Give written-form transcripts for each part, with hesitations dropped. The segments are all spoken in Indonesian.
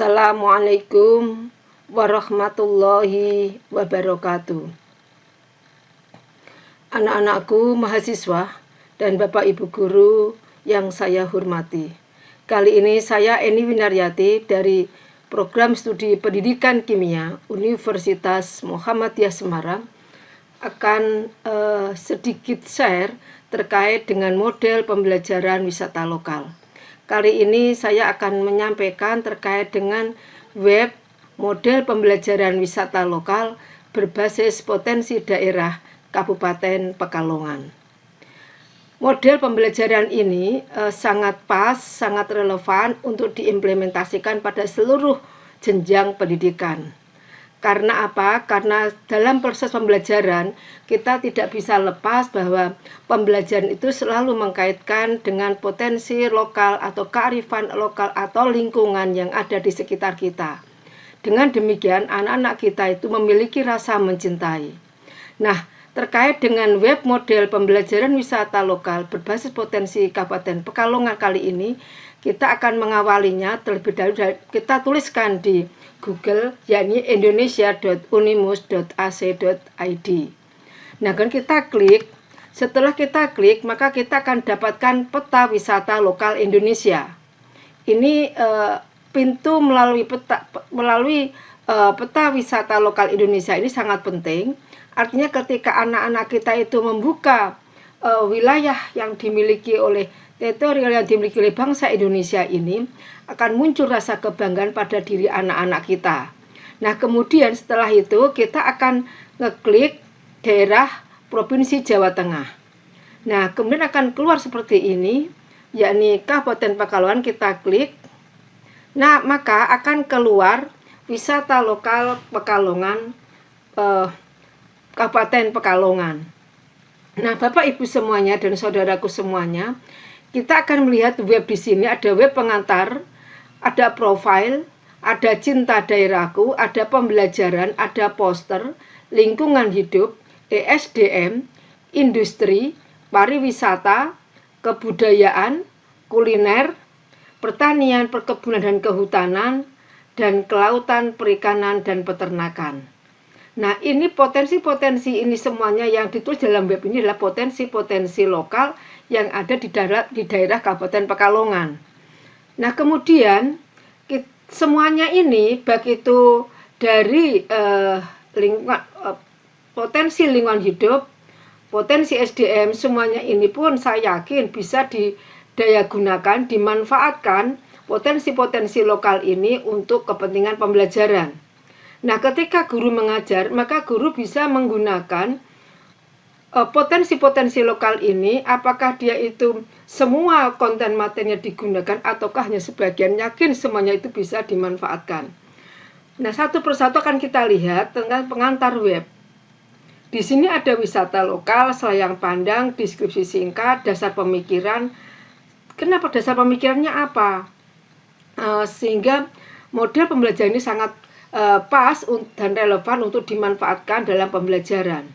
Assalamualaikum warahmatullahi wabarakatuh. Anak-anakku mahasiswa dan Bapak Ibu guru yang saya hormati. Kali ini saya Eni Winaryati dari Program Studi Pendidikan Kimia Universitas Muhammadiyah Semarang akan sedikit share terkait dengan model pembelajaran wisata lokal. Kali ini saya akan menyampaikan terkait dengan web model pembelajaran wisata lokal berbasis potensi daerah Kabupaten Pekalongan. Model pembelajaran ini sangat pas, sangat relevan untuk diimplementasikan pada seluruh jenjang pendidikan. Karena apa? Karena dalam proses pembelajaran kita tidak bisa lepas bahwa pembelajaran itu selalu mengkaitkan dengan potensi lokal atau kearifan lokal atau lingkungan yang ada di sekitar kita. Dengan demikian anak-anak kita itu memiliki rasa mencintai. Nah, terkait dengan web model pembelajaran wisata lokal berbasis potensi Kabupaten Pekalongan kali ini, kita akan mengawalinya terlebih dahulu. Kita tuliskan di Google, yakni indonesia.unimus.ac.id. Nah, kan kita klik. Setelah kita klik, maka kita akan dapatkan peta wisata lokal Indonesia. Ini pintu melalui peta wisata lokal Indonesia ini sangat penting. Artinya ketika anak-anak kita itu membuka wilayah yang dimiliki oleh teritorial yang dimiliki oleh bangsa Indonesia ini, akan muncul rasa kebanggaan pada diri anak-anak kita. Nah, kemudian setelah itu kita akan ngeklik daerah Provinsi Jawa Tengah. Nah, kemudian akan keluar seperti ini, yakni Kabupaten Pekalongan, kita klik. Nah, maka akan keluar wisata lokal Pekalongan, Kabupaten Pekalongan. Nah, Bapak Ibu semuanya dan saudaraku semuanya, kita akan melihat web di sini. Ada web pengantar, ada profil, ada cinta daerahku, ada pembelajaran, ada poster, lingkungan hidup, ESDM, industri, pariwisata, kebudayaan, kuliner, pertanian, perkebunan dan kehutanan, dan kelautan, perikanan, dan peternakan. Nah, ini potensi-potensi ini semuanya yang ditulis dalam web ini adalah potensi-potensi lokal yang ada di daerah Kabupaten Pekalongan. Nah, kemudian semuanya ini baik itu dari potensi lingkungan hidup, potensi SDM, semuanya ini pun saya yakin bisa didayagunakan, dimanfaatkan potensi-potensi lokal ini untuk kepentingan pembelajaran. Nah, ketika guru mengajar, maka guru bisa menggunakan potensi-potensi lokal ini, apakah dia itu semua konten materinya digunakan ataukah hanya sebagian, yakin semuanya itu bisa dimanfaatkan. Nah, satu persatu akan kita lihat tentang pengantar web. Di sini ada wisata lokal, selayang pandang, deskripsi singkat, dasar pemikiran. Kenapa dasar pemikirannya apa? Sehingga model pembelajaran ini sangat pas dan relevan untuk dimanfaatkan dalam pembelajaran.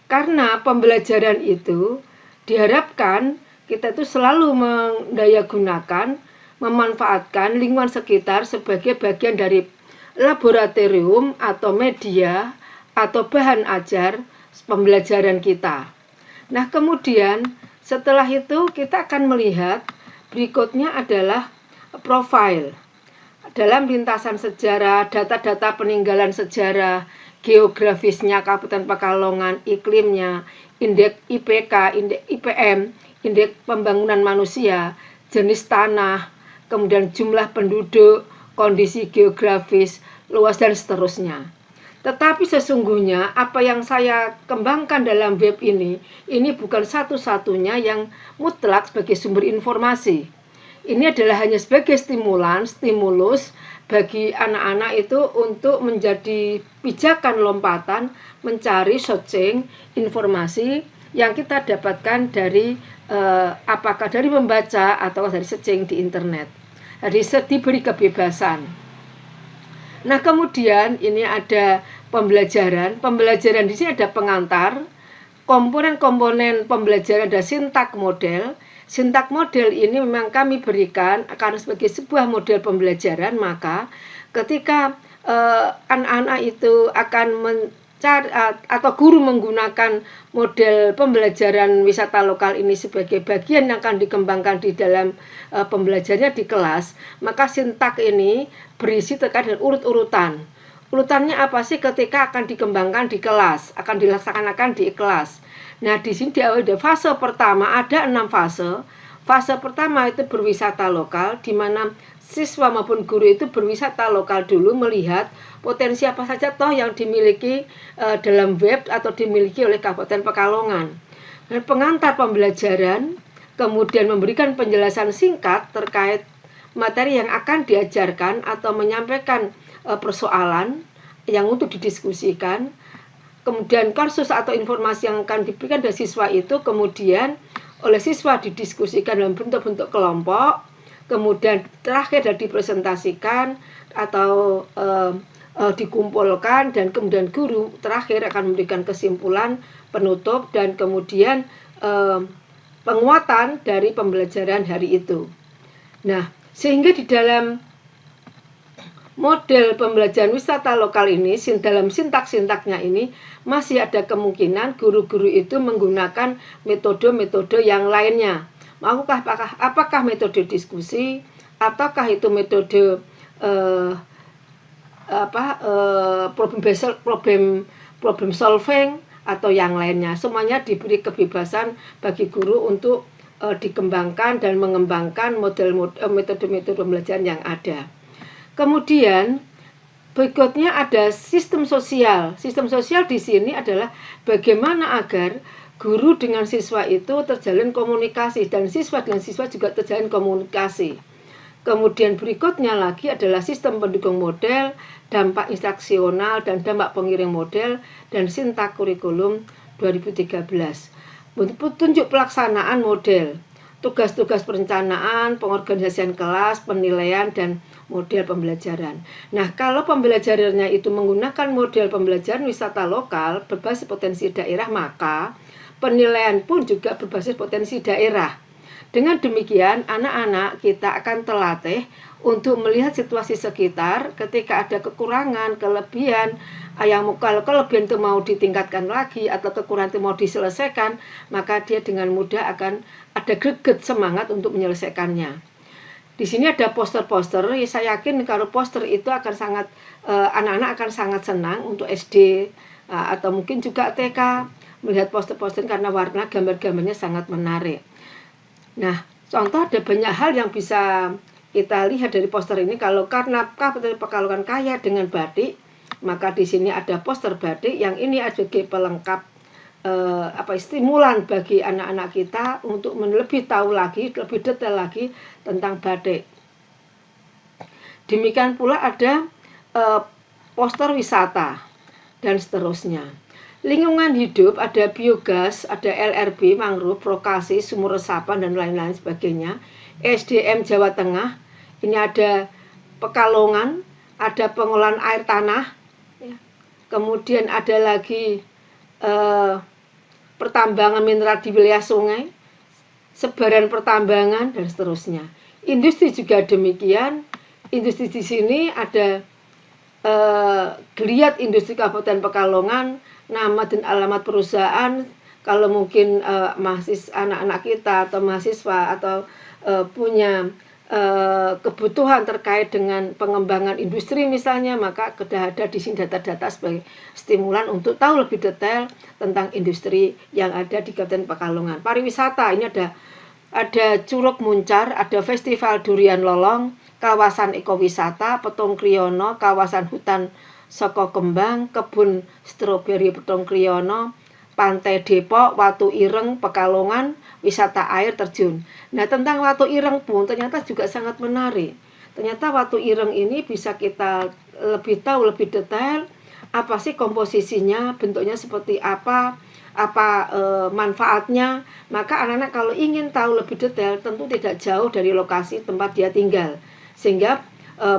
Karena pembelajaran itu diharapkan kita itu selalu mendayagunakan, memanfaatkan lingkungan sekitar sebagai bagian dari laboratorium atau media atau bahan ajar pembelajaran kita. Nah, kemudian setelah itu kita akan melihat berikutnya adalah profil. Dalam lintasan sejarah, data-data peninggalan sejarah, geografisnya Kabupaten Pekalongan, iklimnya, indeks IPK, indeks IPM, indeks pembangunan manusia, jenis tanah, kemudian jumlah penduduk, kondisi geografis, luas, dan seterusnya. Tetapi sesungguhnya apa yang saya kembangkan dalam web ini bukan satu-satunya yang mutlak sebagai sumber informasi. Ini adalah hanya sebagai stimulus bagi anak-anak itu untuk menjadi pijakan lompatan mencari searching informasi yang kita dapatkan dari apakah dari membaca atau dari searching di internet. Jadi diberi kebebasan. Nah, kemudian ini ada pembelajaran. Pembelajaran di sini ada pengantar, komponen-komponen pembelajaran, ada sintak model. Sintak model ini memang kami berikan karena sebagai sebuah model pembelajaran, maka ketika anak-anak itu akan mencari atau guru menggunakan model pembelajaran wisata lokal ini sebagai bagian yang akan dikembangkan di dalam pembelajarannya di kelas, maka sintak ini berisi terkait dengan urut-urutan. Urutannya apa sih ketika akan dikembangkan di kelas, akan dilaksanakan di kelas. Nah, di sini di fase pertama ada 6 fase. Fase pertama itu berwisata lokal, di mana siswa maupun guru itu berwisata lokal dulu, melihat potensi apa saja toh yang dimiliki dalam web atau dimiliki oleh Kabupaten Pekalongan. Dan pengantar pembelajaran, kemudian memberikan penjelasan singkat terkait materi yang akan diajarkan atau menyampaikan persoalan yang untuk didiskusikan. Kemudian kursus atau informasi yang akan diberikan dari siswa itu kemudian oleh siswa didiskusikan dalam bentuk-bentuk kelompok, kemudian terakhir dipresentasikan atau dikumpulkan, dan kemudian guru terakhir akan memberikan kesimpulan penutup dan kemudian penguatan dari pembelajaran hari itu. Nah, sehingga di dalam model pembelajaran wisata lokal ini, dalam sintak-sintaknya ini masih ada kemungkinan guru-guru itu menggunakan metode-metode yang lainnya. Apakah metode diskusi, ataukah itu metode problem solving atau yang lainnya. Semuanya diberi kebebasan bagi guru untuk dikembangkan dan mengembangkan metode-metode pembelajaran yang ada. Kemudian berikutnya ada sistem sosial. Sistem sosial di sini adalah bagaimana agar guru dengan siswa itu terjalin komunikasi dan siswa dengan siswa juga terjalin komunikasi. Kemudian berikutnya lagi adalah sistem pendukung model, dampak instruksional dan dampak pengiring model, dan sintak kurikulum 2013. Petunjuk pelaksanaan model, tugas-tugas perencanaan, pengorganisasian kelas, penilaian, dan model pembelajaran. Nah, kalau pembelajarannya itu menggunakan model pembelajaran wisata lokal berbasis potensi daerah, maka penilaian pun juga berbasis potensi daerah. Dengan demikian, anak-anak kita akan terlatih untuk melihat situasi sekitar ketika ada kekurangan, kelebihan, kalau kelebihan itu mau ditingkatkan lagi atau kekurangan itu mau diselesaikan, maka dia dengan mudah akan ada greget semangat untuk menyelesaikannya. Di sini ada poster-poster, saya yakin kalau poster itu akan sangat, anak-anak akan sangat senang untuk SD atau mungkin juga TK melihat poster-poster karena warna gambar-gambarnya sangat menarik. Nah, contoh ada banyak hal yang bisa kita lihat dari poster ini. Kalau karena Kabupaten Pekalongan kaya dengan batik, maka di sini ada poster batik yang ini sebagai pelengkap stimulan bagi anak-anak kita untuk lebih tahu lagi, lebih detail lagi tentang batik. Demikian pula ada poster wisata dan seterusnya. Lingkungan hidup ada biogas, ada LRB, mangrove, lokasi, sumur resapan dan lain-lain sebagainya. SDM Jawa Tengah, ini ada Pekalongan, ada pengolahan air tanah, kemudian ada lagi pertambangan mineral di wilayah sungai, sebaran pertambangan, dan seterusnya. Industri juga demikian. Industri di sini ada geliat industri Kabupaten Pekalongan, nama dan alamat perusahaan. Kalau mungkin anak-anak kita atau mahasiswa atau punya kebutuhan terkait dengan pengembangan industri misalnya, maka sudah ada di sini data-data sebagai stimulan untuk tahu lebih detail tentang industri yang ada di Kabupaten Pekalongan. Pariwisata, ini ada Curug Muncar, ada Festival Durian Lolong, kawasan ekowisata Petung Kriyono, kawasan hutan Soko Kembang, kebun stroberi Petung Kriyono, Pantai Depok, Watu Ireng, Pekalongan, wisata air terjun. Nah, tentang Watu Ireng pun ternyata juga sangat menarik. Ternyata Watu Ireng ini bisa kita lebih tahu lebih detail apa sih komposisinya, bentuknya seperti apa manfaatnya. Maka anak-anak kalau ingin tahu lebih detail tentu tidak jauh dari lokasi tempat dia tinggal. Sehingga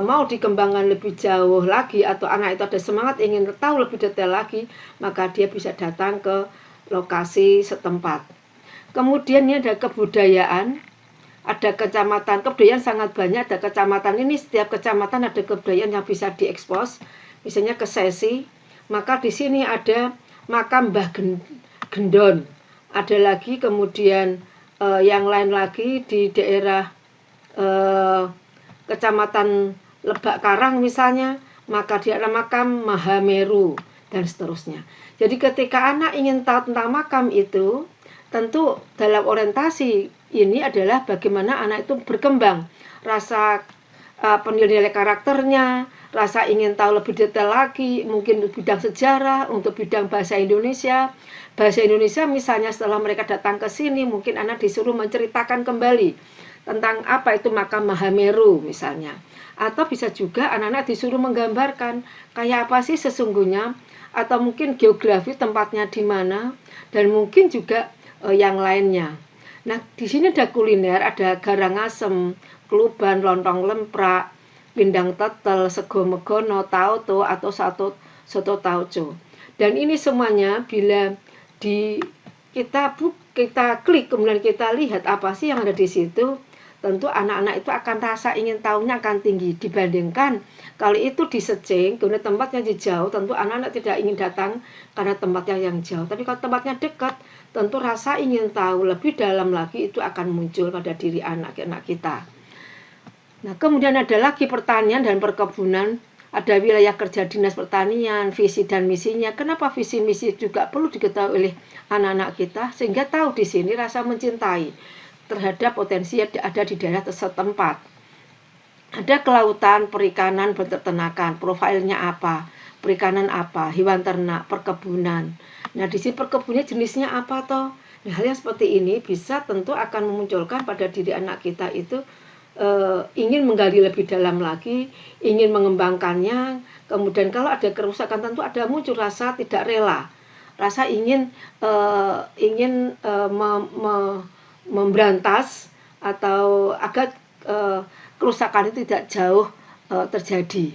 mau dikembangkan lebih jauh lagi atau anak itu ada semangat ingin tahu lebih detail lagi, maka dia bisa datang ke lokasi setempat. Kemudian ini ada kebudayaan, ada kecamatan, kebudayaan sangat banyak, ada kecamatan ini, setiap kecamatan ada kebudayaan yang bisa diekspos, misalnya ke Sesi, maka di sini ada makam Mbah Gendon, ada lagi kemudian yang lain lagi di daerah kecamatan Lebak Karang misalnya, maka di ada makam Mahameru dan seterusnya. Jadi ketika anak ingin tahu tentang makam itu, tentu dalam orientasi ini adalah bagaimana anak itu berkembang, rasa penilaian karakternya, rasa ingin tahu lebih detail lagi, mungkin bidang sejarah, untuk bidang bahasa Indonesia. Bahasa Indonesia misalnya setelah mereka datang ke sini, mungkin anak disuruh menceritakan kembali tentang apa itu makam Mahameru misalnya. Atau bisa juga anak-anak disuruh menggambarkan kayak apa sih sesungguhnya, atau mungkin geografi tempatnya di mana, dan mungkin juga yang lainnya. Nah, di sini ada kuliner, ada garang asem, keluban, lontong lemprak, pindang tetel, sego megono, tauco atau soto tauco. Dan ini semuanya bila kita klik kemudian kita lihat apa sih yang ada di situ, tentu anak-anak itu akan rasa ingin tahunya akan tinggi dibandingkan kalau itu disecing, kemudian tempatnya jauh, tentu anak-anak tidak ingin datang karena tempatnya yang jauh. Tapi kalau tempatnya dekat, tentu rasa ingin tahu lebih dalam lagi itu akan muncul pada diri anak-anak kita. Nah, kemudian ada lagi pertanian dan perkebunan, ada wilayah kerja dinas pertanian, visi dan misinya. Kenapa visi misi juga perlu diketahui oleh anak-anak kita, sehingga tahu di sini rasa mencintai terhadap potensi yang ada di daerah setempat. Ada kelautan, perikanan, peternakan, profilnya apa, perikanan apa, hewan ternak, perkebunan. Nah, di sini perkebunnya jenisnya apa toh? Nah, hal yang seperti ini bisa tentu akan memunculkan pada diri anak kita itu ingin menggali lebih dalam lagi, ingin mengembangkannya. Kemudian kalau ada kerusakan tentu ada muncul rasa tidak rela, rasa ingin memberantas atau agar kerusakan itu tidak jauh terjadi.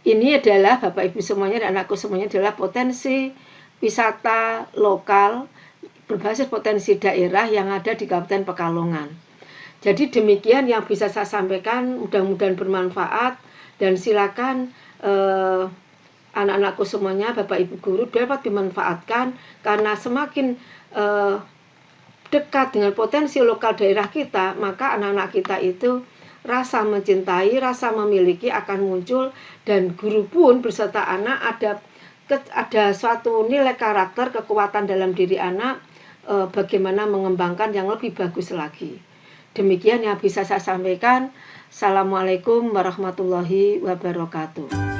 Ini adalah Bapak Ibu semuanya dan anakku semuanya adalah potensi wisata lokal berbasis potensi daerah yang ada di Kabupaten Pekalongan. Jadi demikian yang bisa saya sampaikan, mudah-mudahan bermanfaat, dan silakan anak-anakku semuanya, Bapak Ibu guru dapat dimanfaatkan, karena semakin dekat dengan potensi lokal daerah kita, maka anak-anak kita itu rasa mencintai, rasa memiliki akan muncul, dan guru pun beserta anak ada suatu nilai karakter, kekuatan dalam diri anak, bagaimana mengembangkan yang lebih bagus lagi. Demikian yang bisa saya sampaikan. Assalamualaikum warahmatullahi wabarakatuh.